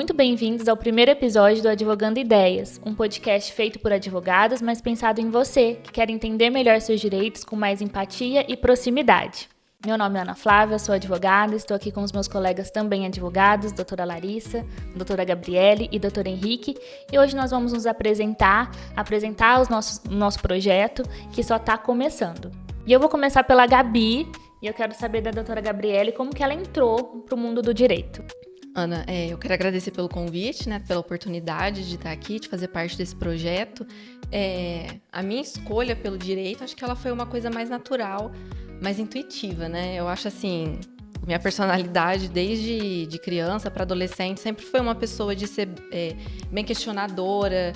muito bem-vindos ao primeiro episódio do Advogando Ideias, um podcast feito por advogados, mas pensado em você, que quer entender melhor seus direitos com mais empatia e proximidade. Meu nome é Ana Flávia, sou advogada, estou aqui com os meus colegas também advogados, doutora Larissa, doutora Gabriele e doutor Henrique, e hoje nós vamos nos apresentar o nosso projeto, que só está começando. E eu vou começar pela Gabi, e eu quero saber da doutora Gabriele como que ela entrou para o mundo do direito. Ana, eu quero agradecer pelo convite, né, pela oportunidade de estar aqui, de fazer parte desse projeto. A minha escolha pelo direito, acho que ela foi uma coisa mais natural, mais intuitiva, né? Eu acho assim, minha personalidade desde de criança para adolescente sempre foi uma pessoa de ser bem questionadora,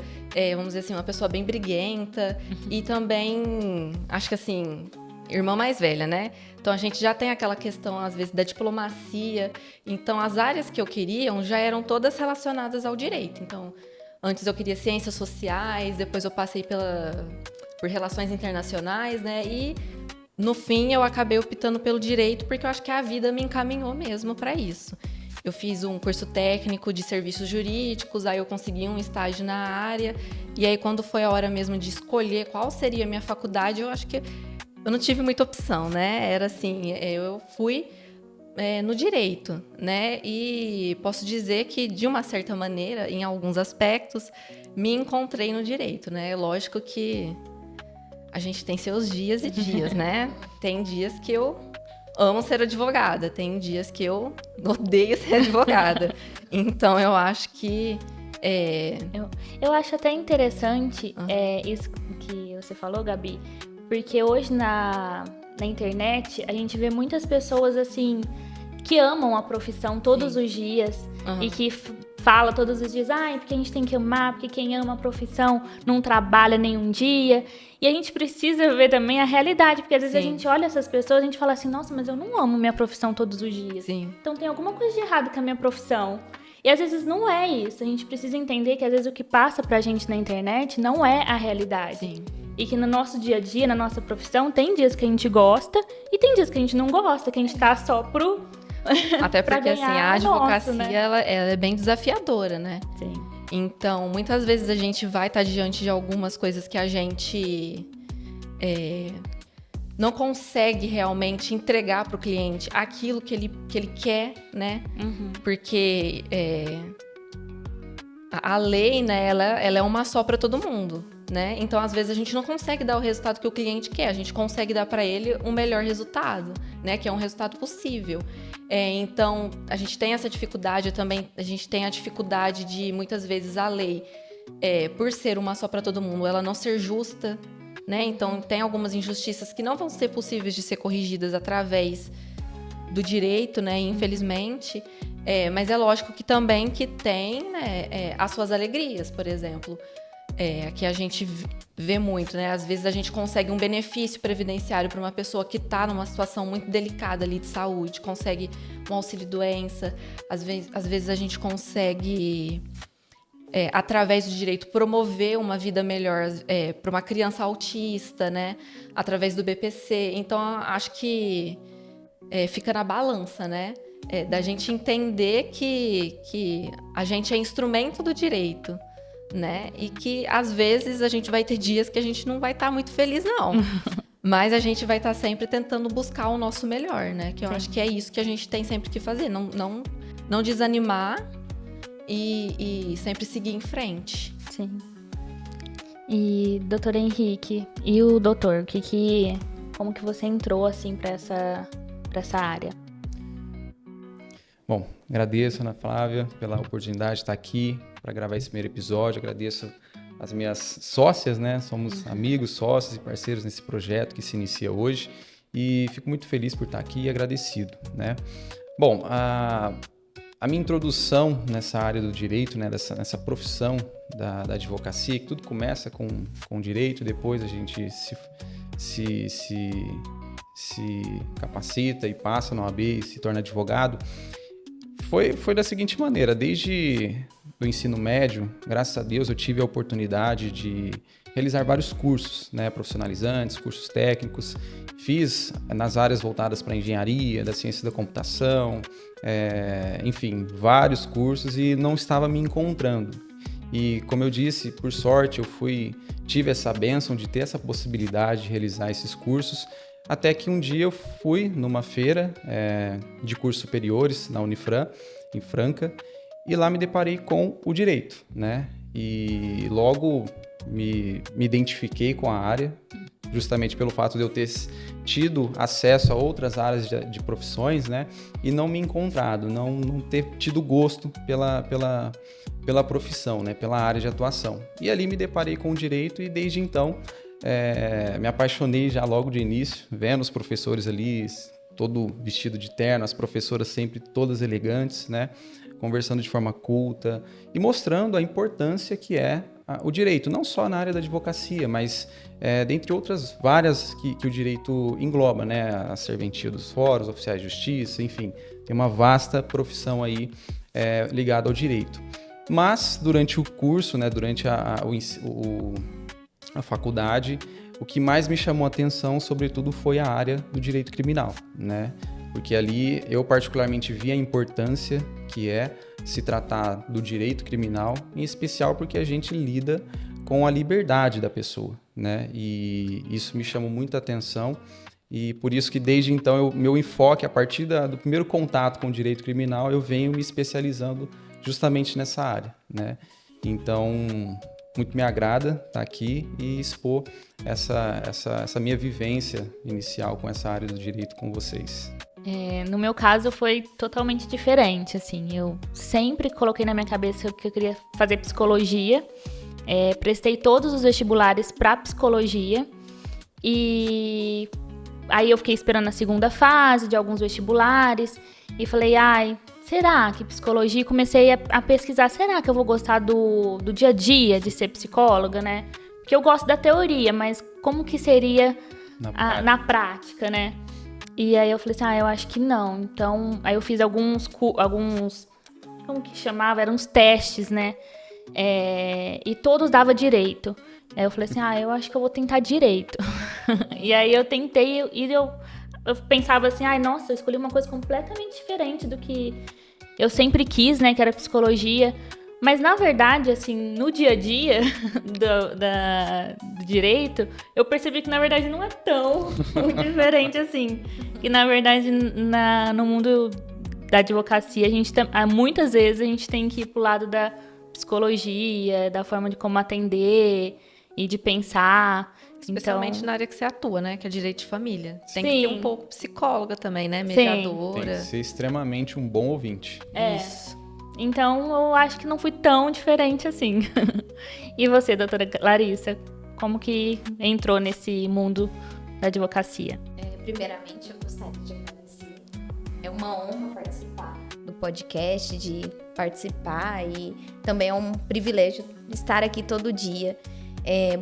vamos dizer assim, uma pessoa bem briguenta e também, acho que assim, irmã mais velha, né? Então, a gente já tem aquela questão, às vezes, da diplomacia. Então, as áreas que eu queria já eram todas relacionadas ao direito. Então, antes eu queria ciências sociais, depois eu passei por relações internacionais, né? E, no fim, eu acabei optando pelo direito, porque eu acho que a vida me encaminhou mesmo para isso. Eu fiz um curso técnico de serviços jurídicos, aí eu consegui um estágio na área. E aí, quando foi a hora mesmo de escolher qual seria a minha faculdade, eu acho que eu não tive muita opção, né? Era assim, eu fui no direito, né? E posso dizer que, de uma certa maneira, em alguns aspectos, me encontrei no direito, né? Lógico que a gente tem seus dias e dias, né? Tem dias que eu amo ser advogada, tem dias que eu odeio ser advogada. Então, eu acho que Eu acho até interessante isso que você falou, Gabi, porque hoje na internet a gente vê muitas pessoas assim que amam a profissão todos os dias e que fala todos os dias, porque a gente tem que amar, porque quem ama a profissão não trabalha nenhum dia. E a gente precisa ver também a realidade, porque às vezes a gente olha essas pessoas e a gente fala assim, nossa, mas eu não amo minha profissão todos os dias. Sim. Então tem alguma coisa de errado com a minha profissão. E às vezes não é isso. A gente precisa entender que às vezes o que passa pra gente na internet não é a realidade. Sim. E que no nosso dia a dia, na nossa profissão, tem dias que a gente gosta e tem dias que a gente não gosta, que a gente tá só Até porque assim, a advocacia, né? ela é bem desafiadora, né? Sim. Então, muitas vezes a gente vai estar diante de algumas coisas que a gente não consegue realmente entregar para o cliente aquilo que ele quer, né? Porque a lei, né, ela é uma só para todo mundo, né? Então, às vezes, a gente não consegue dar o resultado que o cliente quer. A gente consegue dar para ele um melhor resultado, né? Que é um resultado possível. Então, a gente tem essa dificuldade também. A gente tem a dificuldade de, muitas vezes, a lei, por ser uma só para todo mundo, ela não ser justa, né? Então, tem algumas injustiças que não vão ser possíveis de ser corrigidas através do direito, né? Infelizmente. Mas é lógico que também que tem, né, as suas alegrias, por exemplo. Que a gente vê muito, né? Às vezes a gente consegue um benefício previdenciário para uma pessoa que está numa situação muito delicada ali de saúde, consegue um auxílio-doença, às vezes a gente consegue, através do direito, promover uma vida melhor para uma criança autista, né? Através do BPC. Então, acho que fica na balança, né? Da gente entender que a gente é instrumento do direito, né? E que, às vezes, a gente vai ter dias que a gente não vai estar muito feliz, não. Mas a gente vai estar sempre tentando buscar o nosso melhor, né? Que eu acho que é isso que a gente tem sempre que fazer. Não desanimar e sempre seguir em frente. Sim. E, doutor Henrique, e o doutor, como que você entrou, assim, para essa área? Bom, agradeço, Ana Flávia, pela oportunidade de estar aqui para gravar esse primeiro episódio. Agradeço as minhas sócias, né? Somos amigos, sócios e parceiros nesse projeto que se inicia hoje. E fico muito feliz por estar aqui e agradecido, né? Bom, a minha introdução nessa área do direito, né? Nessa profissão da advocacia, que tudo começa com direito, depois a gente se capacita e passa na OAB e se torna advogado. Foi da seguinte maneira, desde o ensino médio, graças a Deus, eu tive a oportunidade de realizar vários cursos, né, profissionalizantes, cursos técnicos, Fiz nas áreas voltadas para engenharia, da ciência da computação, enfim, vários cursos e não estava me encontrando. E como eu disse, por sorte, tive essa bênção de ter essa possibilidade de realizar esses cursos, até que um dia eu fui numa feira de cursos superiores na Unifran, em Franca, e lá me deparei com o direito, né? E logo me identifiquei com a área, justamente pelo fato de eu ter tido acesso a outras áreas de profissões, né? E não me encontrado, não ter tido gosto pela profissão, né? Pela área de atuação. E ali me deparei com o direito e desde então me apaixonei já logo de início, vendo os professores ali, todo vestido de terno, as professoras sempre todas elegantes, né? Conversando de forma culta e mostrando a importância que é o direito, não só na área da advocacia, mas dentre outras várias que o direito engloba, né? A serventia dos fóruns, oficiais de justiça, enfim, tem uma vasta profissão aí ligada ao direito. Mas durante o curso, né? Durante a faculdade, o que mais me chamou a atenção, sobretudo, foi a área do direito criminal, né? Porque ali eu particularmente vi a importância que é se tratar do direito criminal, em especial porque a gente lida com a liberdade da pessoa, né? E isso me chamou muita atenção e por isso que desde então meu enfoque, a partir do primeiro contato com o direito criminal, eu venho me especializando justamente nessa área, né? Então, muito me agrada estar aqui e expor essa minha vivência inicial com essa área do direito com vocês. No meu caso foi totalmente diferente, assim, eu sempre coloquei na minha cabeça que eu queria fazer psicologia, prestei todos os vestibulares para psicologia e aí eu fiquei esperando a segunda fase de alguns vestibulares e falei, será que psicologia? E comecei a pesquisar, será que eu vou gostar do dia a dia de ser psicóloga, né? Porque eu gosto da teoria, mas como que seria na prática, né? E aí eu falei assim, eu acho que não. Então, aí eu fiz alguns como que chamava? Eram uns testes, né? E todos dava direito. Aí eu falei assim, eu acho que eu vou tentar direito. E aí eu tentei e eu pensava assim, nossa, eu escolhi uma coisa completamente diferente do que eu sempre quis, né? Que era psicologia. Mas, na verdade, assim, no dia a dia do direito, eu percebi que, na verdade, não é tão diferente assim. Que, na verdade, no mundo da advocacia, muitas vezes a gente tem que ir pro lado da psicologia, da forma de como atender e de pensar. Especialmente na área que você atua, né? Que é direito de família. Tem Sim. que ter um pouco psicóloga também, né? Mediadora. Tem que ser extremamente um bom ouvinte. Isso. Então, eu acho que não fui tão diferente assim. E você, doutora Larissa, como que entrou nesse mundo da advocacia? Primeiramente, eu gostaria de agradecer. É uma honra participar do podcast, de participar e também é um privilégio estar aqui todo dia.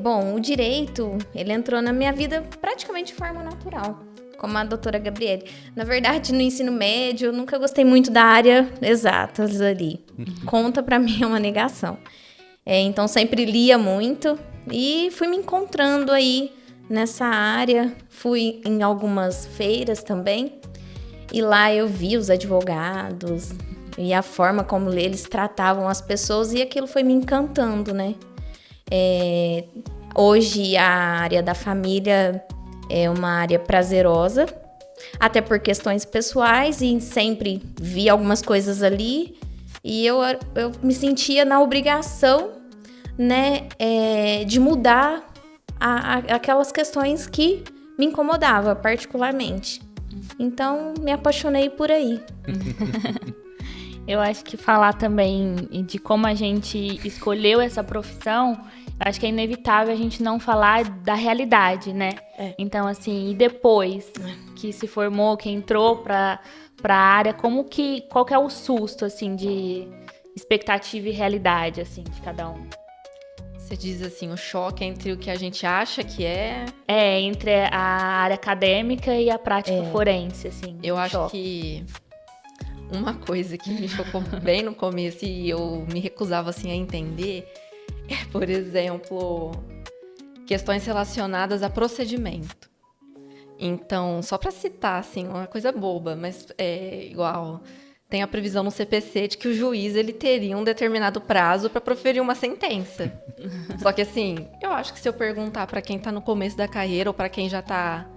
Bom, o direito, ele entrou na minha vida praticamente de forma natural. Como a doutora Gabriele. Na verdade, no ensino médio, eu nunca gostei muito da área exatas ali. Conta pra mim é uma negação. Então, sempre lia muito e fui me encontrando aí nessa área. Fui em algumas feiras também. E lá eu vi os advogados e a forma como eles tratavam as pessoas e aquilo foi me encantando, né? Hoje, a área da família é uma área prazerosa, até por questões pessoais, e sempre vi algumas coisas ali, e eu me sentia na obrigação, né, de mudar aquelas questões que me incomodavam particularmente. Então, me apaixonei por aí. Eu acho que falar também de como a gente escolheu essa profissão, acho que é inevitável a gente não falar da realidade, né? Então, assim, e depois que se formou, que entrou pra área, qual que é o susto, assim, de expectativa e realidade, assim, de cada um? Você diz assim, o choque entre o que a gente acha que é... entre a área acadêmica e a prática forense, assim. Eu acho que uma coisa que me chocou bem no começo e eu me recusava, assim, a entender é, por exemplo, questões relacionadas a procedimento. Então, só para citar, assim, uma coisa boba, mas é igual... Tem a previsão no CPC de que o juiz ele teria um determinado prazo para proferir uma sentença. Só que, assim, eu acho que se eu perguntar para quem está no começo da carreira ou para quem já está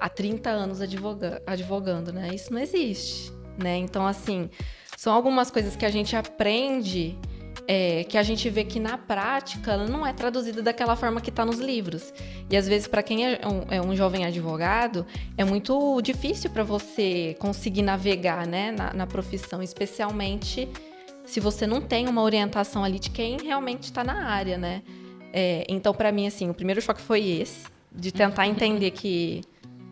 há 30 anos advogando, né? Isso não existe, né? Então, assim, são algumas coisas que a gente aprende... que a gente vê que na prática ela não é traduzida daquela forma que está nos livros. E às vezes, para quem é um jovem advogado, é muito difícil para você conseguir navegar, né, na profissão, especialmente se você não tem uma orientação ali de quem realmente está na área, né? Então, para mim, assim, o primeiro choque foi esse, de tentar entender que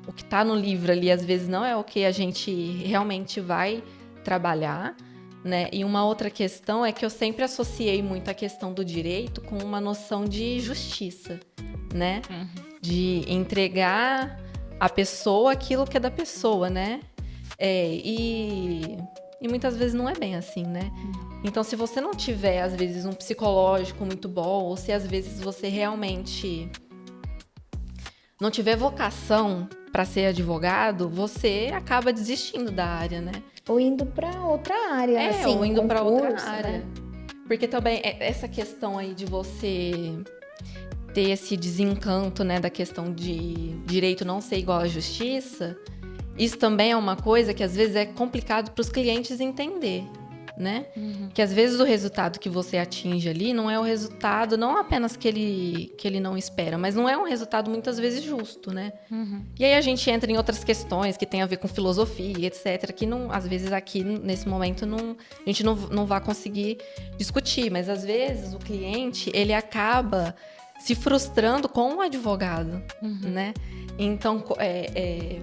o que está no livro ali, às vezes, não é o que a gente realmente vai trabalhar. Né? E uma outra questão é que eu sempre associei muito a questão do direito com uma noção de justiça, né? De entregar à pessoa aquilo que é da pessoa, né? E muitas vezes não é bem assim, né? Então, se você não tiver, às vezes, um psicológico muito bom, ou se às vezes você realmente não tiver vocação para ser advogado, você acaba desistindo da área, né? Ou indo para outra área, assim, ou indo para outra área. Né? Porque também essa questão aí de você ter esse desencanto, né, da questão de direito não ser igual à justiça, isso também é uma coisa que às vezes é complicado para os clientes entender, né? Que às vezes o resultado que você atinge ali não é o resultado, não apenas que ele não espera, mas não é um resultado muitas vezes justo, né? E aí a gente entra em outras questões que tem a ver com filosofia, etc., que não, às vezes aqui nesse momento a gente não vai conseguir discutir, mas às vezes o cliente ele acaba se frustrando com o advogado, né? Então,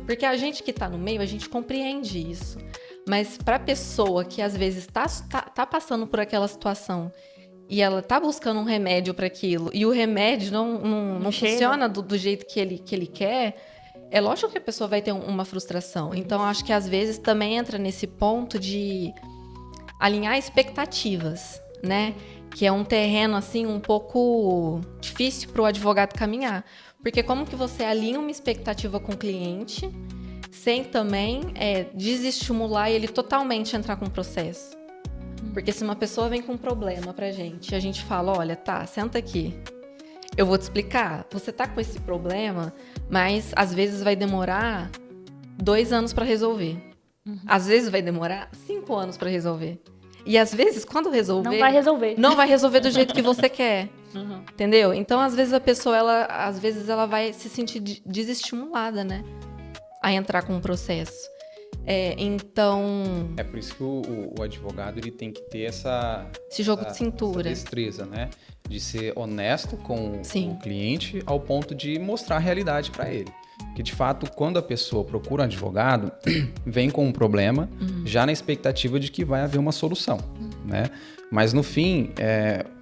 porque a gente que está no meio, a gente compreende isso. Mas para a pessoa que às vezes tá passando por aquela situação e ela tá buscando um remédio para aquilo e o remédio não funciona do jeito que ele quer, é lógico que a pessoa vai ter uma frustração. Então, acho que às vezes também entra nesse ponto de alinhar expectativas, né? Que é um terreno assim um pouco difícil para o advogado caminhar. Porque como que você alinha uma expectativa com o cliente sem também desestimular ele totalmente entrar com o processo? Porque se uma pessoa vem com um problema pra gente e a gente fala, olha, tá, senta aqui, eu vou te explicar, você tá com esse problema, mas às vezes vai demorar 2 anos pra resolver. Às vezes vai demorar 5 anos pra resolver. E às vezes, quando resolver... Não vai resolver do jeito que você quer. Entendeu? Então, às vezes, a pessoa, ela vai se sentir desestimulada, né? A entrar com o processo. Então... É por isso que o advogado ele tem que ter esse jogo de cintura. Essa destreza, né? De ser honesto com Sim. o cliente ao ponto de mostrar a realidade para ele. Que, de fato, quando a pessoa procura um advogado, vem com um problema, já na expectativa de que vai haver uma solução, né? Mas, no fim,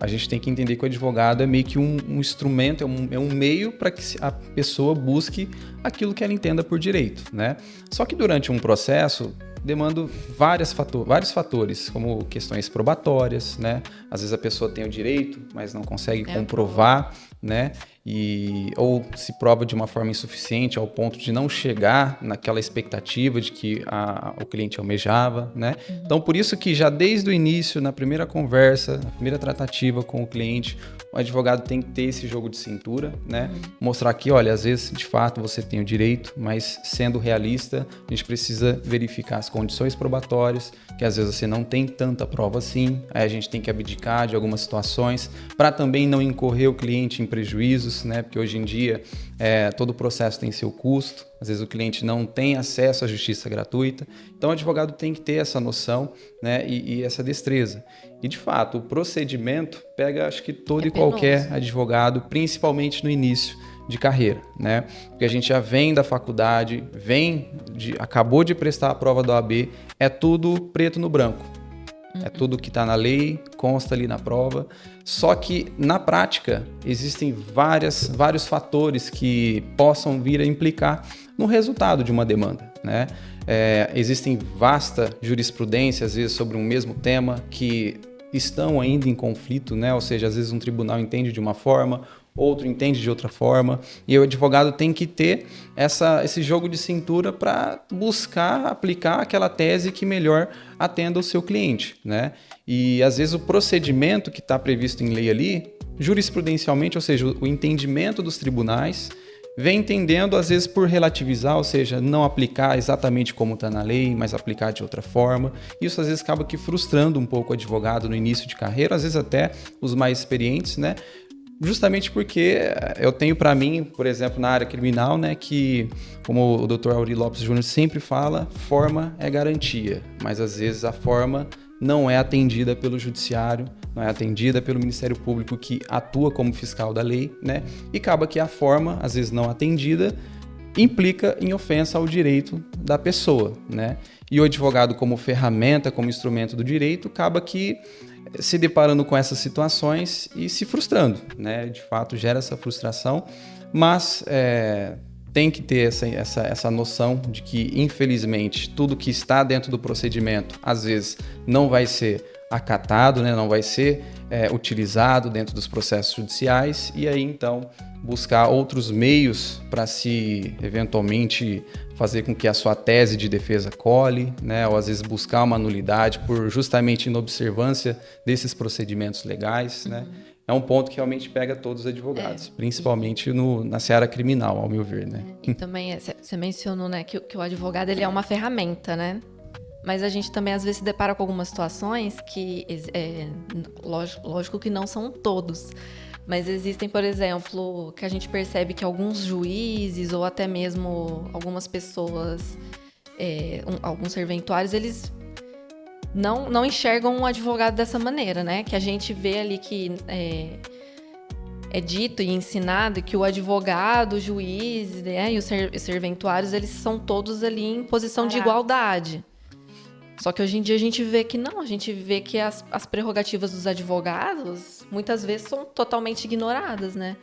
a gente tem que entender que o advogado é meio que um instrumento, é um meio para que a pessoa busque aquilo que ela entenda por direito, né? Só que durante um processo, demanda vários fatores, como questões probatórias, né? Às vezes a pessoa tem o direito, mas não consegue comprovar, né? Ou se prova de uma forma insuficiente ao ponto de não chegar naquela expectativa de que o cliente almejava, né? Então, por isso que já desde o início, na primeira conversa, na primeira tratativa com o cliente, o advogado tem que ter esse jogo de cintura, né? Mostrar que, olha, às vezes, de fato, você tem o direito, mas sendo realista, a gente precisa verificar as condições probatórias, que às vezes você não tem tanta prova assim, aí a gente tem que abdicar de algumas situações para também não incorrer o cliente em prejuízos, né? Porque hoje em dia todo o processo tem seu custo, às vezes o cliente não tem acesso à justiça gratuita, então o advogado tem que ter essa noção, né? E essa destreza. E de fato, o procedimento pega, acho que todo e qualquer advogado, principalmente no início de carreira, né? Porque a gente já vem da faculdade, acabou de prestar a prova da OAB, é tudo preto no branco. É tudo que está na lei, consta ali na prova. Só que, na prática, existem vários fatores que possam vir a implicar no resultado de uma demanda, né? Existem vasta jurisprudência, às vezes, sobre um mesmo tema que estão ainda em conflito, né? Ou seja, às vezes um tribunal entende de uma forma, outro entende de outra forma, e o advogado tem que ter esse jogo de cintura para buscar aplicar aquela tese que melhor atenda o seu cliente, né? E às vezes o procedimento que está previsto em lei ali, jurisprudencialmente, ou seja, o entendimento dos tribunais, vem entendendo, às vezes, por relativizar, ou seja, não aplicar exatamente como está na lei, mas aplicar de outra forma. Isso, às vezes, acaba que frustrando um pouco o advogado no início de carreira, às vezes até os mais experientes, né? Justamente porque eu tenho para mim, por exemplo, na área criminal, né, que, como o Dr. Auri Lopes Júnior sempre fala, forma é garantia, mas às vezes a forma não é atendida pelo judiciário, não é atendida pelo Ministério Público que atua como fiscal da lei, né? E acaba que a forma, às vezes não atendida, implica em ofensa ao direito da pessoa, né? E o advogado como ferramenta, como instrumento do direito, acaba que se deparando com essas situações e se frustrando, né? De fato, gera essa frustração, mas tem que ter essa noção de que, infelizmente, tudo que está dentro do procedimento, às vezes, não vai ser acatado, né? Não vai ser utilizado dentro dos processos judiciais, e aí, então, buscar outros meios para se, eventualmente, fazer com que a sua tese de defesa cole, né? Ou, às vezes, buscar uma nulidade por justamente inobservância desses procedimentos legais, né? É um ponto que realmente pega todos os advogados, principalmente na seara criminal, ao meu ver, né? E também, você mencionou, né, que o advogado ele é uma ferramenta, né? Mas a gente também, às vezes, se depara com algumas situações que, lógico que não são todos, mas existem, por exemplo, que a gente percebe que alguns juízes ou até mesmo algumas pessoas, alguns serventuários, eles não enxergam um advogado dessa maneira, né? Que a gente vê ali que é dito e ensinado que o advogado, o juiz, né, e os serventuários, eles são todos ali em posição de igualdade. Só que hoje em dia a gente vê que não, a gente vê que as prerrogativas dos advogados muitas vezes são totalmente ignoradas, né?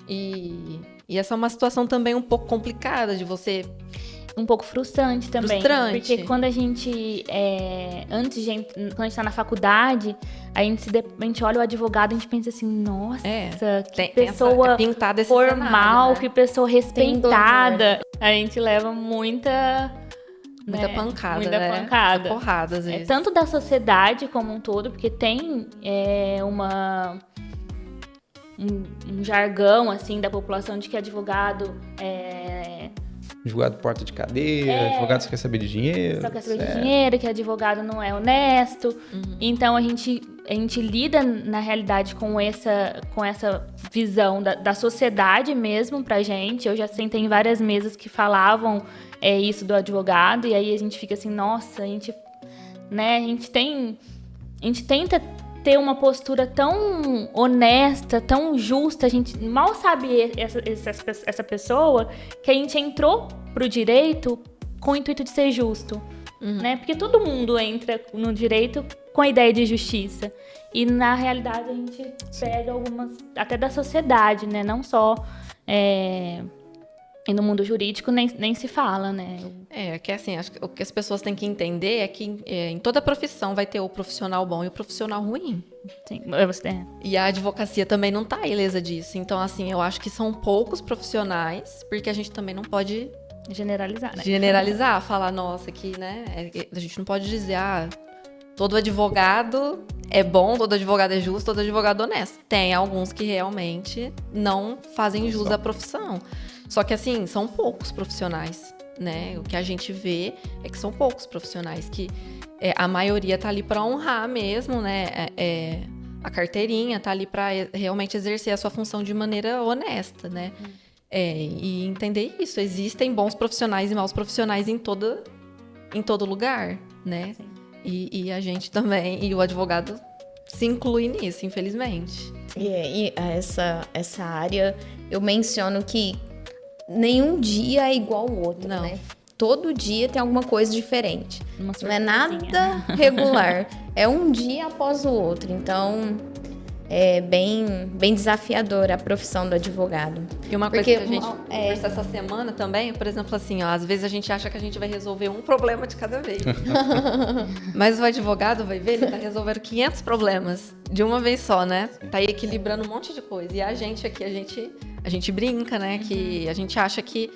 E essa é uma situação também um pouco complicada de você... Um pouco frustrante também. Porque quando a gente, quando a gente tá na faculdade, a gente olha o advogado e a gente pensa assim, nossa, que pessoa formal, cenário, né? Que pessoa respeitada. A gente leva muita pancada, muita pancada. Muita porrada, às vezes. Tanto da sociedade como um todo, porque tem um jargão, assim, da população de que advogado advogado porta de cadeira, advogado só quer saber de dinheiro. Só quer saber de dinheiro, que advogado não é honesto. Então, a gente lida, na realidade, com essa visão da sociedade mesmo pra gente. Eu já sentei em várias mesas que falavam isso do advogado, e aí a gente fica assim, nossa, a gente tenta ter uma postura tão honesta, tão justa, a gente mal sabe essa pessoa, que a gente entrou pro direito com o intuito de ser justo, né? Porque todo mundo entra no direito com a ideia de justiça. E, na realidade, a gente pega algumas, até da sociedade, né? Não só... E no mundo jurídico nem se fala, né? Que assim, acho que o que as pessoas têm que entender é que em toda profissão vai ter o profissional bom e o profissional ruim. Sim, E a advocacia também não tá ilesa disso. Então, assim, eu acho que são poucos profissionais, porque a gente também não pode... Generalizar, né? Generalizar, falar, nossa, que, né? A gente não pode dizer, todo advogado é bom, todo advogado é justo, todo advogado é honesto. Tem alguns que realmente não fazem jus à profissão. Só que, assim, são poucos profissionais, né? O que a gente vê é que são poucos profissionais, que a maioria tá ali para honrar mesmo, né? A carteirinha tá ali para realmente exercer a sua função de maneira honesta, né? E entender isso. Existem bons profissionais e maus profissionais em todo lugar, né? E a gente também, e o advogado se inclui nisso, infelizmente. E essa área, eu menciono que nenhum dia é igual ao outro, né? Todo dia tem alguma coisa diferente. Não é nada regular. É um dia após o outro. Então, é bem desafiadora a profissão do advogado. E uma coisa que a gente conversou essa semana também, por exemplo, assim, ó, às vezes a gente acha que a gente vai resolver um problema de cada vez. Mas o advogado vai ver, ele tá resolvendo 500 problemas de uma vez só, né? Tá aí equilibrando um monte de coisa. E a gente aqui, a gente brinca, né? Que a gente acha que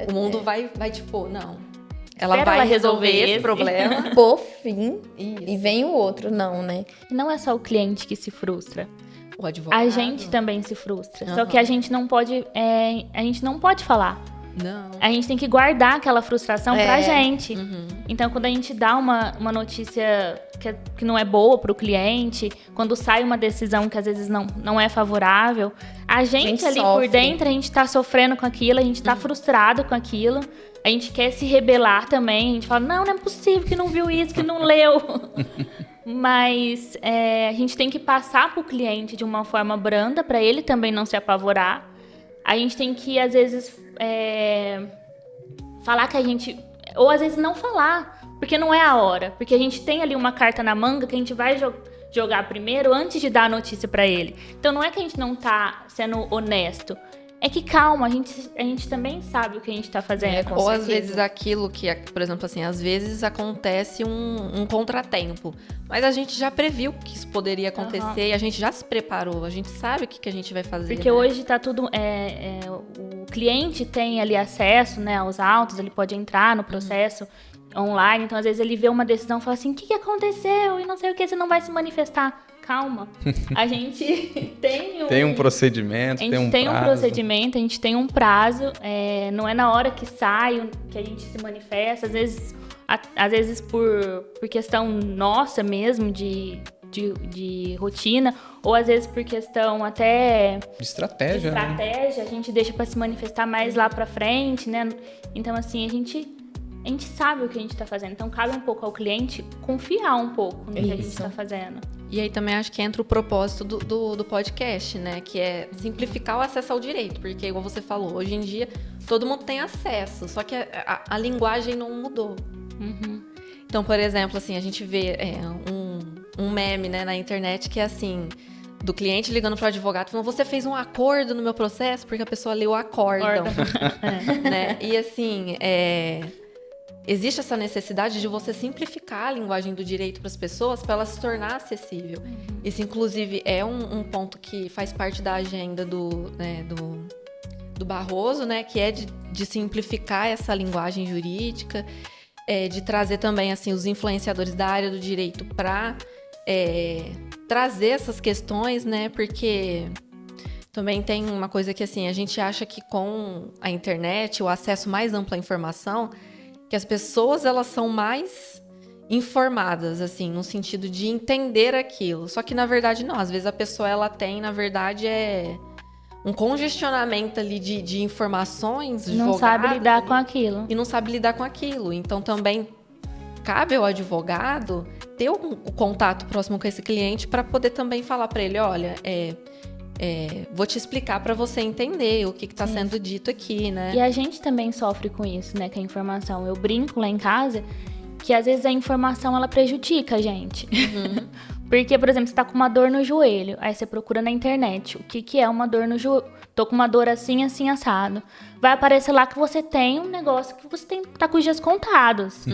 o mundo vai tipo, não. Ela vai resolver esse problema. Por fim, e vem o outro, não, né? Não é só o cliente que se frustra. O advogado. A gente também se frustra. Só que a gente não pode falar. Não. A gente tem que guardar aquela frustração pra gente. Então, quando a gente dá uma notícia que não é boa pro cliente, quando sai uma decisão que às vezes não é favorável, a gente ali sofre. por dentro, a gente tá sofrendo com aquilo, a gente tá frustrado com aquilo. A gente quer se rebelar também, a gente fala, não é possível que não viu isso, que não leu. Mas a gente tem que passar pro cliente de uma forma branda, para ele também não se apavorar. A gente tem que, às vezes, falar que a gente... Ou, às vezes, não falar, porque não é a hora. Porque a gente tem ali uma carta na manga que a gente vai jogar primeiro antes de dar a notícia para ele. Então, não é que a gente não tá sendo honesto. É que calma, a gente também sabe o que a gente tá fazendo. Ou às vezes aquilo que, por exemplo, assim, às vezes acontece um contratempo. Mas a gente já previu que isso poderia acontecer e a gente já se preparou, a gente sabe o que a gente vai fazer. Porque hoje tá tudo... o cliente tem ali acesso, né, aos autos, ele pode entrar no processo online, então às vezes ele vê uma decisão e fala assim, o que aconteceu? E não sei o que, você não vai se manifestar. Calma, a gente tem um procedimento, tem um procedimento, a gente tem um prazo, não é na hora que sai que a gente se manifesta, às vezes por questão nossa mesmo, de rotina, ou às vezes por questão até de estratégia, né? A gente deixa para se manifestar mais lá para frente, né? Então, assim, a gente sabe o que a gente tá fazendo, então cabe um pouco ao cliente confiar um pouco no que a gente tá fazendo. E aí também acho que entra o propósito do podcast, né? Que é simplificar o acesso ao direito. Porque, igual você falou, hoje em dia todo mundo tem acesso, só que a linguagem não mudou. Então, por exemplo, assim, a gente vê um meme, né, na internet que é assim, do cliente ligando pro advogado falando, você fez um acordo no meu processo? Porque a pessoa leu o acórdão. Né? E assim, existe essa necessidade de você simplificar a linguagem do direito para as pessoas para ela se tornar acessível. Isso, inclusive, é um ponto que faz parte da agenda do Barroso, né? Que é de simplificar essa linguagem jurídica, de trazer também assim, os influenciadores da área do direito para trazer essas questões, né? Porque também tem uma coisa que assim, a gente acha que com a internet, o acesso mais amplo à informação, que as pessoas, elas são mais informadas, assim, no sentido de entender aquilo. Só que, na verdade, não. Às vezes a pessoa, ela tem, na verdade, um congestionamento ali de informações. Não sabe lidar com aquilo. E não sabe lidar com aquilo. Então, também cabe ao advogado ter o contato próximo com esse cliente para poder também falar para ele, olha, vou te explicar para você entender o que está sendo dito aqui, né? E a gente também sofre com isso, né? Com a informação. Eu brinco lá em casa que às vezes a informação ela prejudica a gente. Porque, por exemplo, você tá com uma dor no joelho, aí você procura na internet o que é uma dor no joelho. Tô com uma dor assim, assim, assado. Vai aparecer lá que você tem um negócio que você tá com os dias contados.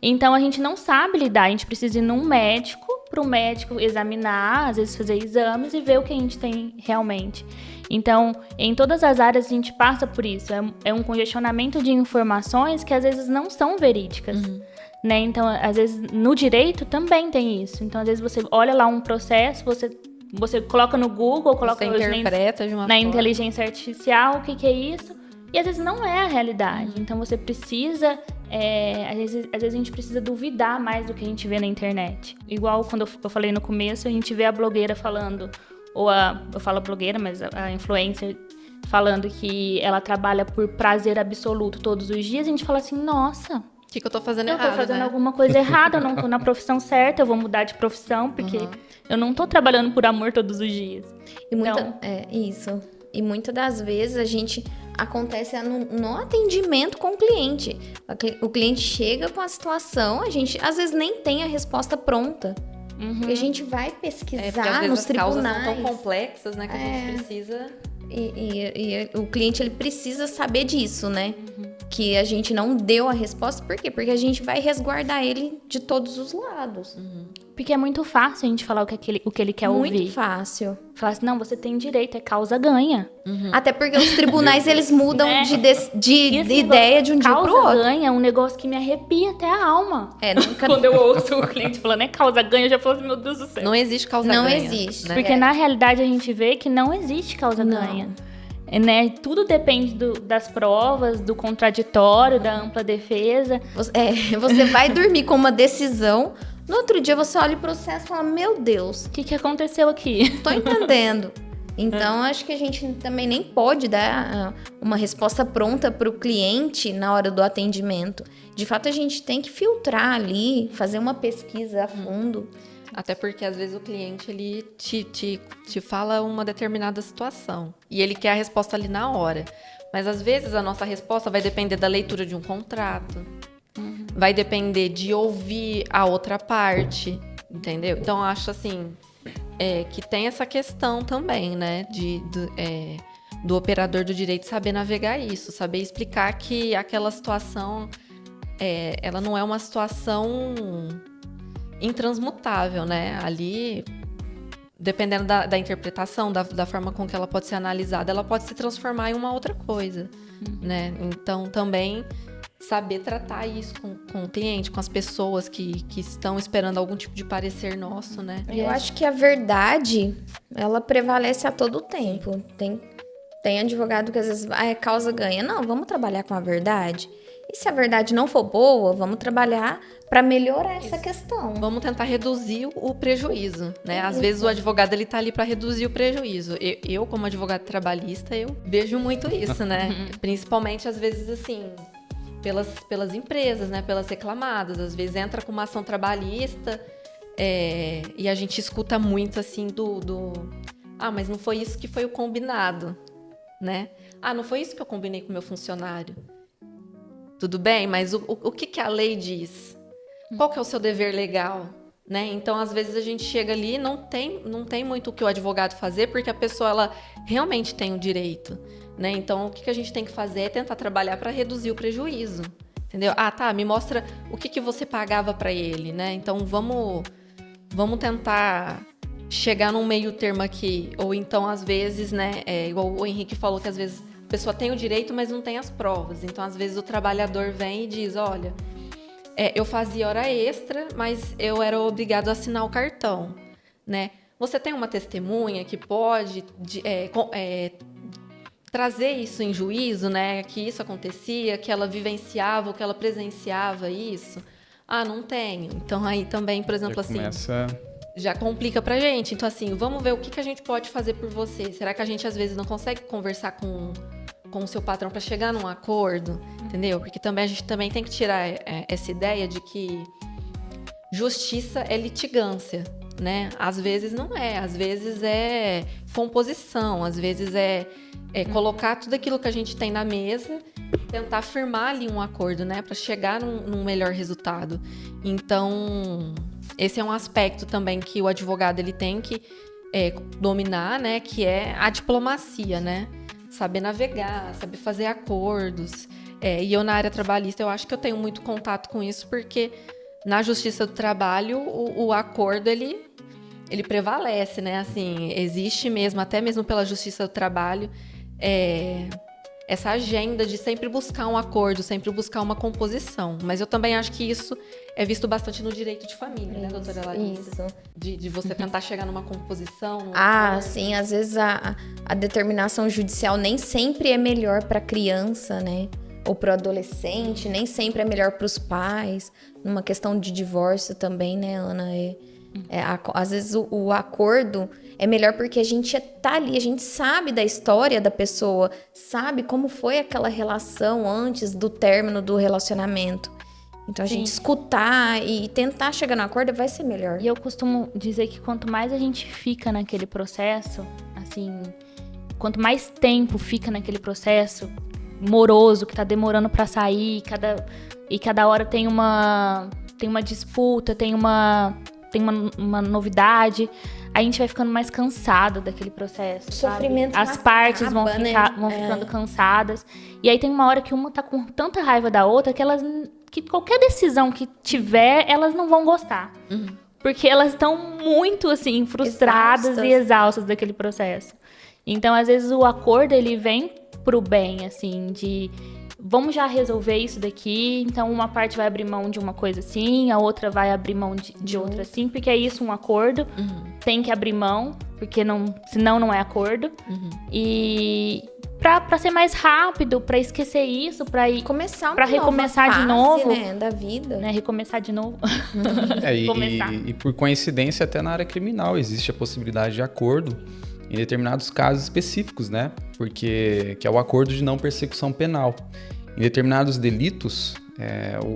Então, a gente não sabe lidar. A gente precisa ir num médico, para o médico examinar, às vezes fazer exames e ver o que a gente tem realmente. Então, em todas as áreas a gente passa por isso. É um congestionamento de informações que às vezes não são verídicas. Né? Então, às vezes, no direito também tem isso. Então, às vezes, você olha lá um processo, você coloca no Google, coloca você interpreta de uma na forma. Inteligência artificial, o que é isso, e às vezes não é a realidade. Então, você precisa... às vezes a gente precisa duvidar mais do que a gente vê na internet. Igual quando eu falei no começo, a gente vê a blogueira falando, eu falo blogueira, mas a influencer falando que ela trabalha por prazer absoluto todos os dias, a gente fala assim, nossa... O que eu tô fazendo errado, eu tô fazendo né? alguma coisa errada, eu não tô na profissão certa, eu vou mudar de profissão, porque eu não tô trabalhando por amor todos os dias. Isso. E muitas das vezes a gente acontece no atendimento com o cliente. O cliente chega com a situação, a gente às vezes nem tem a resposta pronta. Porque a gente vai Porque às pesquisar vezes nos as causas tribunais. são tão complexas, né, que a gente precisa... E o cliente, ele precisa saber disso, né? Que a gente não deu a resposta. Por quê? Porque a gente vai resguardar ele de todos os lados. Porque é muito fácil a gente falar o que ele quer ouvir. Muito fácil. Falar assim, não, você tem direito, é causa ganha. Até porque os tribunais, eles mudam de E esse ideia de um dia pro causa outro. ganha é um negócio que me arrepia até a alma. Nunca... Quando eu ouço o cliente falando, é causa ganha, eu já falo assim, meu Deus do céu. Não existe causa Não ganha. existe. Né? Porque na realidade a gente vê que não existe causa ganha. Né? Tudo depende das provas, do contraditório, da ampla defesa. Você vai dormir com uma decisão, no outro dia você olha o processo e fala, meu Deus, O que aconteceu aqui? tô entendendo. Então, acho que a gente também nem pode dar uma resposta pronta para o cliente na hora do atendimento. De fato, a gente tem que filtrar ali, fazer uma pesquisa a fundo. Até porque, às vezes, o cliente, ele te fala uma determinada situação. E ele quer a resposta ali na hora. Mas, às vezes, a nossa resposta vai depender da leitura de um contrato. Vai depender de ouvir a outra parte. Entendeu? Então, eu acho, assim, que tem essa questão também, né? Do operador do direito saber navegar isso. Saber explicar que aquela situação, ela não é uma situação... intransmutável, né? Ali, dependendo da interpretação, da forma com que ela pode ser analisada, ela pode se transformar em uma outra coisa, né? Então, também saber tratar isso com o cliente, com as pessoas que estão esperando algum tipo de parecer nosso, né? Eu acho que a verdade, ela prevalece a todo tempo. Tem advogado que às vezes causa ganha. Não, vamos trabalhar com a verdade. E se a verdade não for boa, vamos trabalhar para melhorar essa questão. Vamos tentar reduzir o prejuízo, né? Às vezes o advogado, ele tá ali para reduzir o prejuízo. Eu, como advogado trabalhista, eu vejo muito isso, né? Principalmente, às vezes, assim, pelas empresas, né? Pelas reclamadas. Às vezes entra com uma ação trabalhista e a gente escuta muito, assim, mas não foi isso que foi o combinado, né? Não foi isso que eu combinei com o meu funcionário. Tudo bem, mas o que a lei diz? Qual que é o seu dever legal? Né? Então, às vezes, a gente chega ali e não tem muito o que o advogado fazer, porque a pessoa, ela realmente tem o direito. Né? Então, o que a gente tem que fazer é tentar trabalhar para reduzir o prejuízo. Entendeu? Me mostra o que você pagava para ele. Né? Então, vamos tentar chegar num meio termo aqui. Ou então, às vezes, né, igual o Henrique falou, que às vezes a pessoa tem o direito, mas não tem as provas. Então, às vezes, o trabalhador vem e diz, olha, eu fazia hora extra, mas eu era obrigado a assinar o cartão. Né? Você tem uma testemunha que pode trazer isso em juízo, né? Que isso acontecia, que ela vivenciava ou que ela presenciava isso? Não tenho. Então, aí também, por exemplo, já complica pra gente. Então, assim, vamos ver o que a gente pode fazer por você. Será que a gente, às vezes, não consegue conversar com o seu patrão para chegar num acordo? Entendeu? Porque também a gente também tem que tirar essa ideia de que justiça é litigância, né? Às vezes não é. Às vezes é composição. Às vezes é colocar tudo aquilo que a gente tem na mesa e tentar firmar ali um acordo, né? Para chegar num melhor resultado. Então... esse é um aspecto também que o advogado, ele tem que dominar, né? Que é a diplomacia, né? Saber navegar, saber fazer acordos. E eu, na área trabalhista, eu acho que eu tenho muito contato com isso, porque na Justiça do Trabalho, o acordo, ele prevalece, né? Assim, existe mesmo, até mesmo pela Justiça do Trabalho, essa agenda de sempre buscar um acordo, sempre buscar uma composição. Mas eu também acho que isso é visto bastante no direito de família, né, doutora Larissa? Isso. De você tentar chegar numa composição. Sim. Às vezes a determinação judicial nem sempre é melhor para a criança, né? Ou para o adolescente, nem sempre é melhor para os pais. Numa questão de divórcio também, né, Ana? Às vezes o acordo é melhor porque a gente tá ali, a gente sabe da história da pessoa, sabe como foi aquela relação antes do término do relacionamento. Então, a gente escutar e tentar chegar no acordo vai ser melhor. E eu costumo dizer que quanto mais a gente fica naquele processo, assim, quanto mais tempo fica naquele processo moroso, que tá demorando pra sair, cada hora tem uma disputa, tem uma tem uma novidade, a gente vai ficando mais cansado daquele processo, O sofrimento As partes vão ficando cansadas. E aí tem uma hora que uma tá com tanta raiva da outra que qualquer decisão que tiver, elas não vão gostar. Porque elas estão muito, assim, frustradas e exaustas daquele processo. Então, às vezes, o acordo, ele vem pro bem, assim, de... Vamos já resolver isso daqui, então uma parte vai abrir mão de uma coisa assim, a outra vai abrir mão de outra assim, porque é isso um acordo, tem que abrir mão, porque senão não é acordo. E pra ser mais rápido, pra esquecer isso, pra recomeçar de novo. Né, da vida. Né, recomeçar de novo. E por coincidência, até na área criminal existe a possibilidade de acordo em determinados casos específicos, né? Porque que é o acordo de não persecução penal. Em determinados delitos,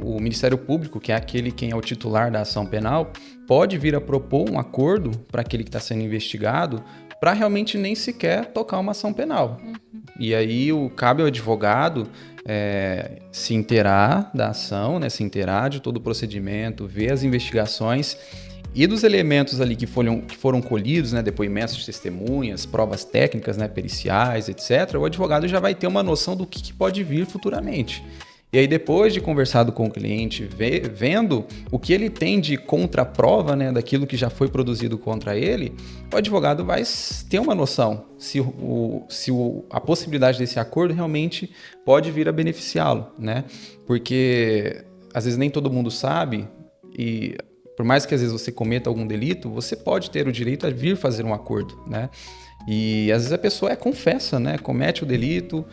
o Ministério Público, que é quem é o titular da ação penal, pode vir a propor um acordo para aquele que está sendo investigado para realmente nem sequer tocar uma ação penal. E aí cabe ao advogado se inteirar da ação, né? Se inteirar de todo o procedimento, ver as investigações e dos elementos ali que foram colhidos, né, depoimentos de testemunhas, provas técnicas, né, periciais, etc., o advogado já vai ter uma noção do que pode vir futuramente. E aí, depois de conversado com o cliente, vendo o que ele tem de contraprova, né, daquilo que já foi produzido contra ele, o advogado vai ter uma noção se a possibilidade desse acordo realmente pode vir a beneficiá-lo, né? Porque, às vezes, nem todo mundo sabe e... Por mais que às vezes você cometa algum delito, você pode ter o direito a vir fazer um acordo, né? E às vezes a pessoa confessa, né? Comete o delito,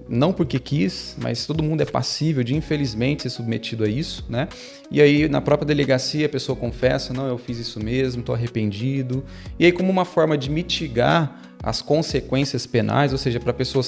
não porque quis, mas todo mundo é passível de, infelizmente, ser submetido a isso, né? E aí, na própria delegacia, a pessoa confessa, não, eu fiz isso mesmo, estou arrependido. E aí, como uma forma de mitigar as consequências penais, ou seja, para a pessoa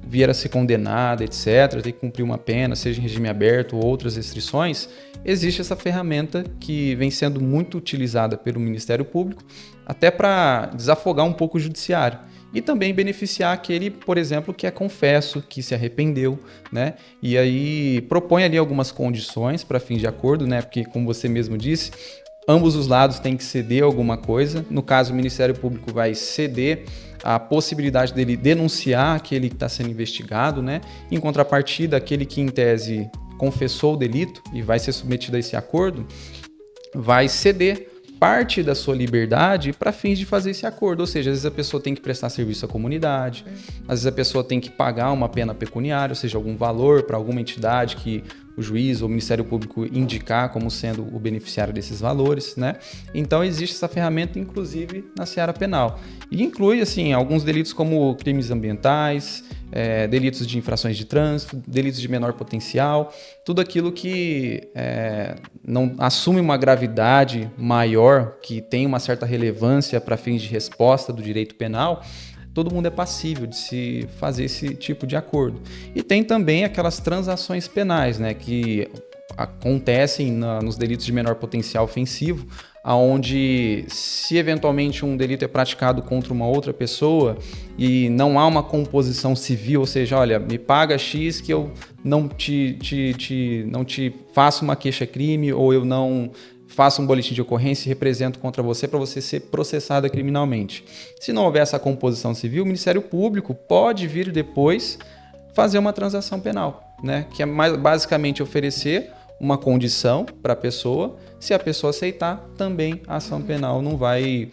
vier a ser condenada, etc., ter que cumprir uma pena, seja em regime aberto ou outras restrições, existe essa ferramenta que vem sendo muito utilizada pelo Ministério Público, até para desafogar um pouco o judiciário. E também beneficiar aquele, por exemplo, que é confesso, que se arrependeu, né? E aí propõe ali algumas condições para fins de acordo, né? Porque, como você mesmo disse, ambos os lados têm que ceder alguma coisa. No caso, o Ministério Público vai ceder a possibilidade dele denunciar aquele que está sendo investigado, né? Em contrapartida, aquele que, em tese, confessou o delito e vai ser submetido a esse acordo, vai ceder parte da sua liberdade para fins de fazer esse acordo. Ou seja, às vezes a pessoa tem que prestar serviço à comunidade, às vezes a pessoa tem que pagar uma pena pecuniária, ou seja, algum valor para alguma entidade que o juiz ou o Ministério Público indicar como sendo o beneficiário desses valores, né? Então existe essa ferramenta, inclusive, na seara penal. E inclui, assim, alguns delitos como crimes ambientais, delitos de infrações de trânsito, delitos de menor potencial, tudo aquilo que não assume uma gravidade maior, que tem uma certa relevância para fins de resposta do direito penal. Todo mundo é passível de se fazer esse tipo de acordo. E tem também aquelas transações penais, né, que acontecem nos delitos de menor potencial ofensivo, onde, se eventualmente um delito é praticado contra uma outra pessoa e não há uma composição civil, ou seja, olha, me paga X que eu não te faço uma queixa-crime, ou eu não faço um boletim de ocorrência e represento contra você para você ser processada criminalmente. Se não houver essa composição civil, o Ministério Público pode vir depois fazer uma transação penal, né? Que é basicamente oferecer uma condição para a pessoa. Se a pessoa aceitar, também a ação penal não vai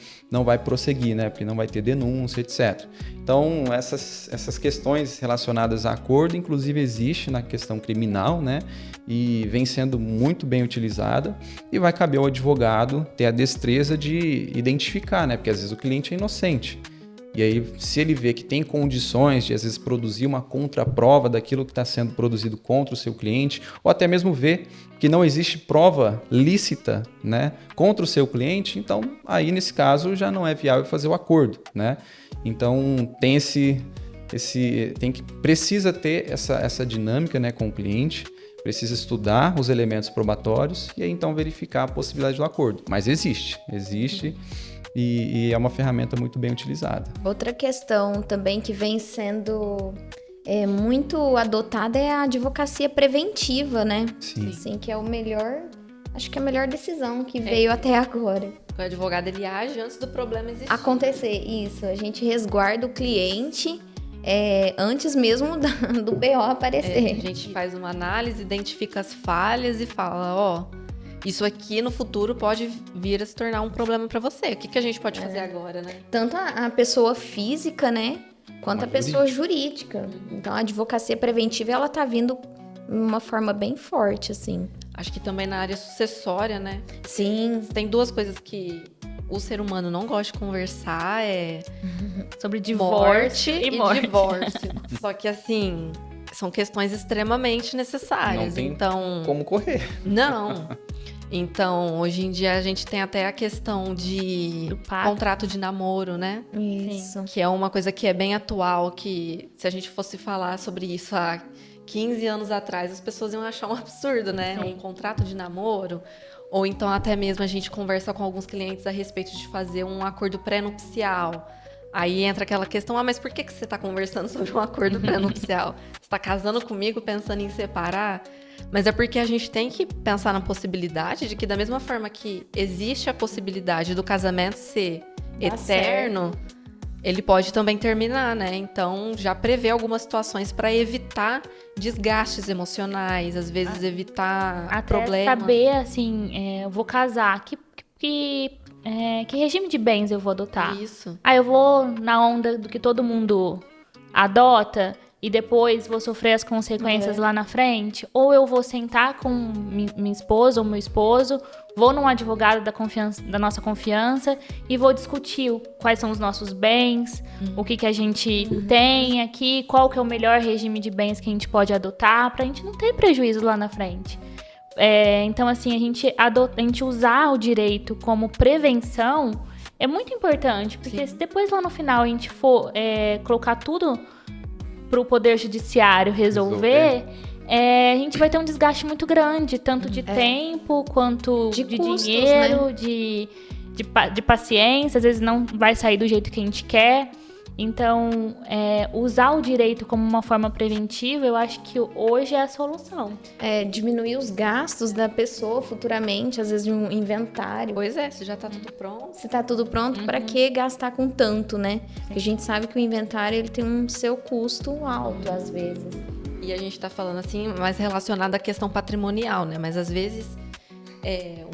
prosseguir, né? Porque não vai ter denúncia, etc. Então, essas questões relacionadas a acordo, inclusive, existe na questão criminal, né? E vem sendo muito bem utilizada, e vai caber ao advogado ter a destreza de identificar, né? Porque às vezes o cliente é inocente. E aí, se ele vê que tem condições de, às vezes, produzir uma contraprova daquilo que está sendo produzido contra o seu cliente, ou até mesmo ver que não existe prova lícita, né, contra o seu cliente, então, aí, nesse caso, já não é viável fazer o acordo, né? Então, precisa ter essa dinâmica, né, com o cliente, precisa estudar os elementos probatórios e aí, então, verificar a possibilidade do acordo. Mas existe. E é uma ferramenta muito bem utilizada. Outra questão também que vem sendo muito adotada é a advocacia preventiva, né? Sim. Assim, que é o melhor acho que é a melhor decisão que veio até agora. O advogado, ele age antes do problema existir. Acontecer, isso. A gente resguarda o cliente antes mesmo do BO aparecer. A gente faz uma análise, identifica as falhas e fala, isso aqui no futuro pode vir a se tornar um problema para você. O que a gente pode fazer agora, né? Tanto a pessoa física, né? Quanto a pessoa jurídica. Então, a advocacia preventiva, ela tá vindo de uma forma bem forte, assim. Acho que também na área sucessória, né? Sim. Tem duas coisas que o ser humano não gosta de conversar, sobre divórcio e morte. Divórcio. Só que, assim, são questões extremamente necessárias. Não tem então, como correr. Não. Então, hoje em dia, a gente tem até a questão de contrato de namoro, né? Isso. Que é uma coisa que é bem atual, que se a gente fosse falar sobre isso há 15 anos atrás, as pessoas iam achar um absurdo, né? Sim. Um contrato de namoro. Ou então até mesmo a gente conversa com alguns clientes a respeito de fazer um acordo pré-nupcial. Aí entra aquela questão, mas por que você está conversando sobre um acordo pré-nupcial? Você está casando comigo pensando em separar? Mas é porque a gente tem que pensar na possibilidade de que, da mesma forma que existe a possibilidade do casamento ser eterno, ele pode também terminar, né? Então, já prevê algumas situações para evitar desgastes emocionais, às vezes evitar até problemas. Saber, assim, eu vou casar, que regime de bens eu vou adotar? Isso. Eu vou na onda do que todo mundo adota e depois vou sofrer as consequências lá na frente? Ou eu vou sentar com minha esposa ou meu esposo, vou num advogado da nossa confiança e vou discutir quais são os nossos bens, o que a gente tem aqui, qual que é o melhor regime de bens que a gente pode adotar, pra gente não ter prejuízo lá na frente. Então, assim, a gente usar o direito como prevenção é muito importante, porque se depois lá no final a gente for colocar tudo para o Poder Judiciário resolver, a gente vai ter um desgaste muito grande, tanto de tempo quanto de custos, dinheiro, né? de paciência, às vezes não vai sair do jeito que a gente quer. Então, usar o direito como uma forma preventiva, eu acho que hoje é a solução. Diminuir os gastos da pessoa futuramente, às vezes de um inventário. Pois é, se já tá tudo pronto. Se tá tudo pronto, pra que gastar com tanto, né? Porque a gente sabe que o inventário ele tem um seu custo alto, às vezes. E a gente tá falando assim, mais relacionado à questão patrimonial, né? Mas às vezes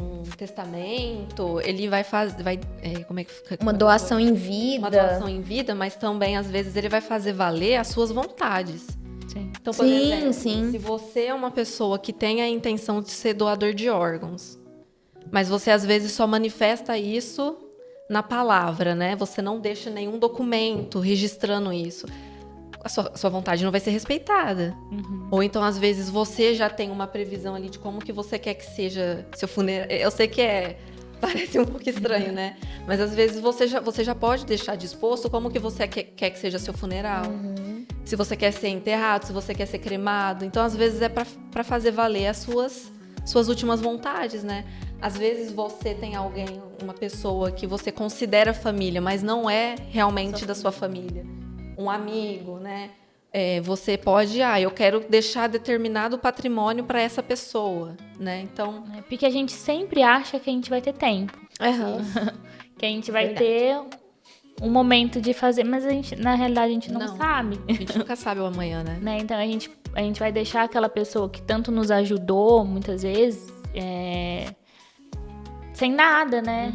um testamento, ele vai fazer, como é que fica? Uma doação em vida. Uma doação em vida, mas também às vezes ele vai fazer valer as suas vontades. Sim. Então, por Sim, exemplo, sim. se você é uma pessoa que tem a intenção de ser doador de órgãos, mas você às vezes só manifesta isso na palavra, né? Você não deixa nenhum documento registrando isso. A sua vontade não vai ser respeitada. Ou então, às vezes, você já tem uma previsão ali de como que você quer que seja seu funeral. Eu sei que parece um pouco estranho, né? Mas, às vezes, você já pode deixar disposto como que você quer que seja seu funeral. Se você quer ser enterrado, se você quer ser cremado. Então, às vezes, é para fazer valer as suas últimas vontades, né? Às vezes, você tem uma pessoa que você considera família, mas não é realmente da sua família. Um amigo, né? Você pode, eu quero deixar determinado patrimônio para essa pessoa, né? Então, Porque a gente sempre acha que a gente vai ter tempo, que a gente vai ter um momento de fazer, mas na realidade a gente não sabe. A gente nunca sabe o amanhã, né? Então a gente vai deixar aquela pessoa que tanto nos ajudou, muitas vezes, sem nada, né?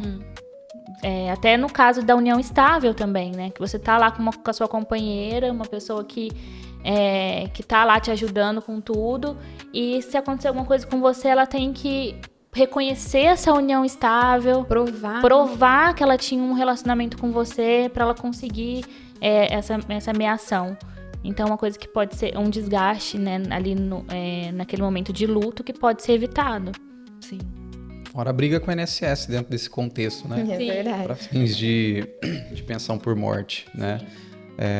Até no caso da união estável também, né? Que você tá lá com a sua companheira, uma pessoa que tá lá te ajudando com tudo. E se acontecer alguma coisa com você, ela tem que reconhecer essa união estável. Provar que ela tinha um relacionamento com você para ela conseguir essa meação. Então, é uma coisa que pode ser um desgaste, né? Ali naquele momento de luto que pode ser evitado. Sim. Fora a briga com o INSS dentro desse contexto, né? É verdade. Para fins de pensão por morte, né?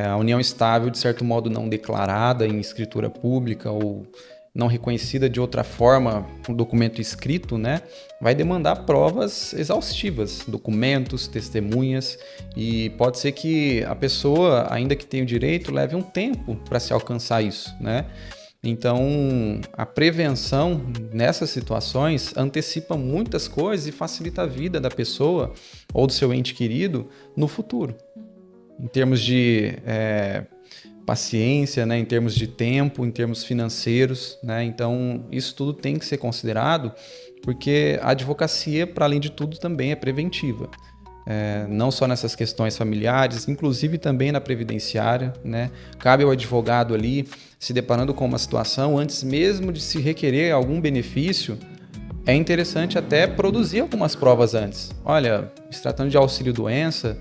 A união estável, de certo modo, não declarada em escritura pública ou não reconhecida de outra forma, um documento escrito, né? Vai demandar provas exaustivas, documentos, testemunhas, e pode ser que a pessoa, ainda que tenha o direito, leve um tempo para se alcançar isso, né? Então, a prevenção nessas situações antecipa muitas coisas e facilita a vida da pessoa ou do seu ente querido no futuro. Em termos de paciência, né? Em termos de tempo, em termos financeiros, né? Então, isso tudo tem que ser considerado, porque a advocacia, para além de tudo, também é preventiva. Não só nessas questões familiares, inclusive também na previdenciária, né? Cabe ao advogado ali, se deparando com uma situação, antes mesmo de se requerer algum benefício, é interessante até produzir algumas provas antes. Olha, se tratando de auxílio-doença,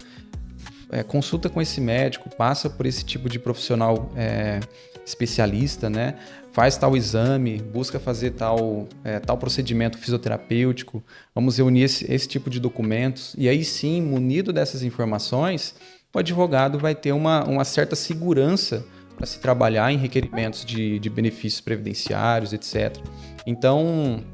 consulta com esse médico, passa por esse tipo de profissional especialista, né? Faz tal exame, busca fazer tal procedimento fisioterapêutico, vamos reunir esse tipo de documentos, e aí sim, munido dessas informações, o advogado vai ter uma certa segurança para se trabalhar em requerimentos de benefícios previdenciários, etc. Então,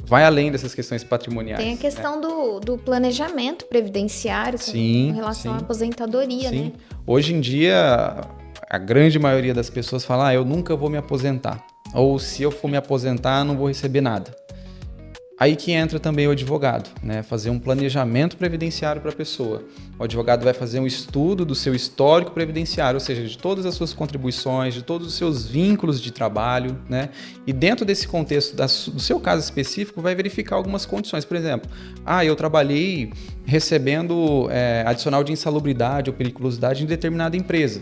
vai além dessas questões patrimoniais. Tem a questão do planejamento previdenciário com relação à aposentadoria, né? Hoje em dia, a grande maioria das pessoas fala, eu nunca vou me aposentar. Ou se eu for me aposentar, não vou receber nada. Aí que entra também o advogado, né? Fazer um planejamento previdenciário para a pessoa. O advogado vai fazer um estudo do seu histórico previdenciário, ou seja, de todas as suas contribuições, de todos os seus vínculos de trabalho, né? E dentro desse contexto do seu caso específico, vai verificar algumas condições. Por exemplo, eu trabalhei recebendo adicional de insalubridade ou periculosidade em determinada empresa.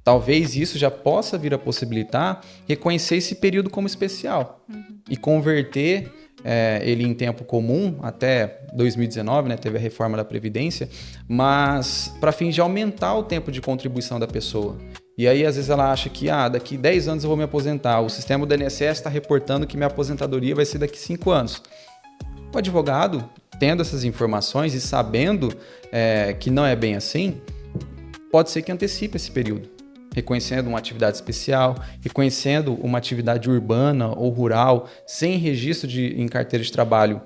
Talvez isso já possa vir a possibilitar reconhecer esse período como especial e converter ele em tempo comum até 2019, né, teve a reforma da Previdência, mas para fins de aumentar o tempo de contribuição da pessoa. E aí, às vezes, ela acha que daqui 10 anos eu vou me aposentar, o sistema do INSS está reportando que minha aposentadoria vai ser daqui 5 anos. O advogado, tendo essas informações e sabendo que não é bem assim, pode ser que antecipe esse período, reconhecendo uma atividade especial, reconhecendo uma atividade urbana ou rural, sem registro em carteira de trabalho,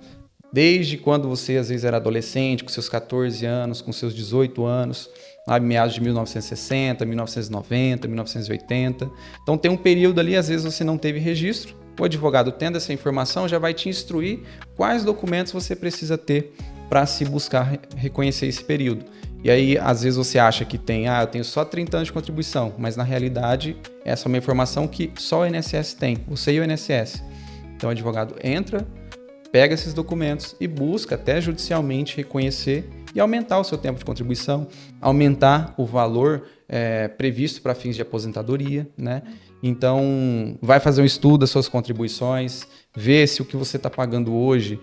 desde quando você às vezes era adolescente, com seus 14 anos, com seus 18 anos, lá em meados de 1960, 1990, 1980. Então tem um período ali, às vezes você não teve registro, o advogado tendo essa informação já vai te instruir quais documentos você precisa ter para se buscar reconhecer esse período. E aí, às vezes você acha que eu tenho só 30 anos de contribuição, mas na realidade, essa é uma informação que só o INSS tem, você e o INSS. Então, o advogado entra, pega esses documentos e busca até judicialmente reconhecer e aumentar o seu tempo de contribuição, aumentar o valor previsto para fins de aposentadoria, né? Então, vai fazer um estudo das suas contribuições, ver se o que você está pagando hoje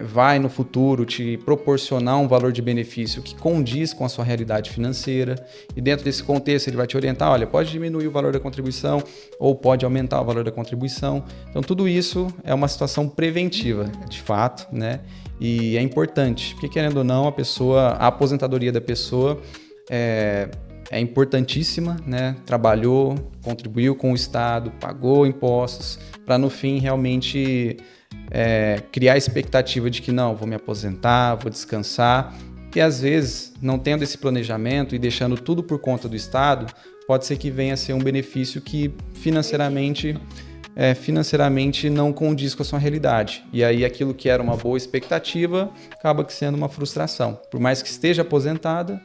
vai no futuro te proporcionar um valor de benefício que condiz com a sua realidade financeira. E dentro desse contexto ele vai te orientar, olha, pode diminuir o valor da contribuição ou pode aumentar o valor da contribuição. Então tudo isso é uma situação preventiva, de fato, né? E é importante, porque querendo ou não, a aposentadoria da pessoa é importantíssima, né? Trabalhou, contribuiu com o Estado, pagou impostos, para no fim realmente criar a expectativa de que não, vou me aposentar, vou descansar. E às vezes, não tendo esse planejamento e deixando tudo por conta do Estado, pode ser que venha a ser um benefício que financeiramente não condiz com a sua realidade. E aí aquilo que era uma boa expectativa acaba sendo uma frustração. Por mais que esteja aposentada,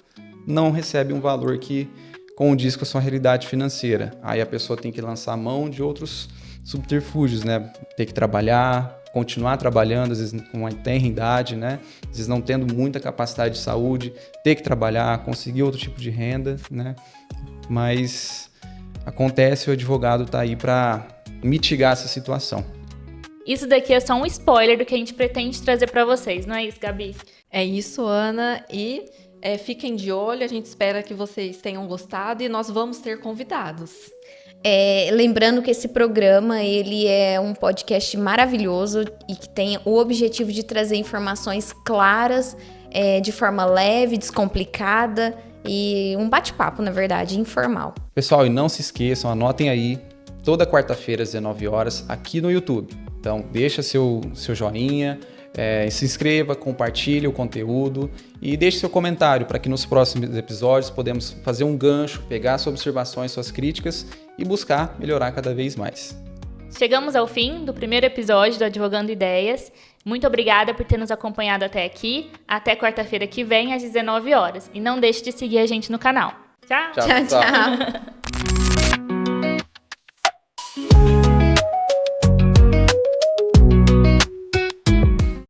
não recebe um valor que condiz com a sua realidade financeira. Aí a pessoa tem que lançar mão de outros subterfúgios, né? Ter que trabalhar, continuar trabalhando, às vezes com uma tenra idade, né? Às vezes não tendo muita capacidade de saúde, ter que trabalhar, conseguir outro tipo de renda, né? Mas acontece, o advogado está aí para mitigar essa situação. Isso daqui é só um spoiler do que a gente pretende trazer para vocês, não é isso, Gabi? É isso, Ana, e fiquem de olho, a gente espera que vocês tenham gostado e nós vamos ter convidados. Lembrando que esse programa ele é um podcast maravilhoso e que tem o objetivo de trazer informações claras, de forma leve, descomplicada e um bate-papo, na verdade, informal. Pessoal, e não se esqueçam, anotem aí, toda quarta-feira às 19 horas aqui no YouTube. Então, deixa seu joinha, se inscreva, compartilhe o conteúdo e deixe seu comentário para que nos próximos episódios podemos fazer um gancho, pegar suas observações, suas críticas e buscar melhorar cada vez mais. Chegamos ao fim do primeiro episódio do Advogando Ideias. Muito obrigada por ter nos acompanhado até aqui. Até quarta-feira que vem, às 19 horas. E não deixe de seguir a gente no canal. Tchau! Tchau, pessoal. Tchau.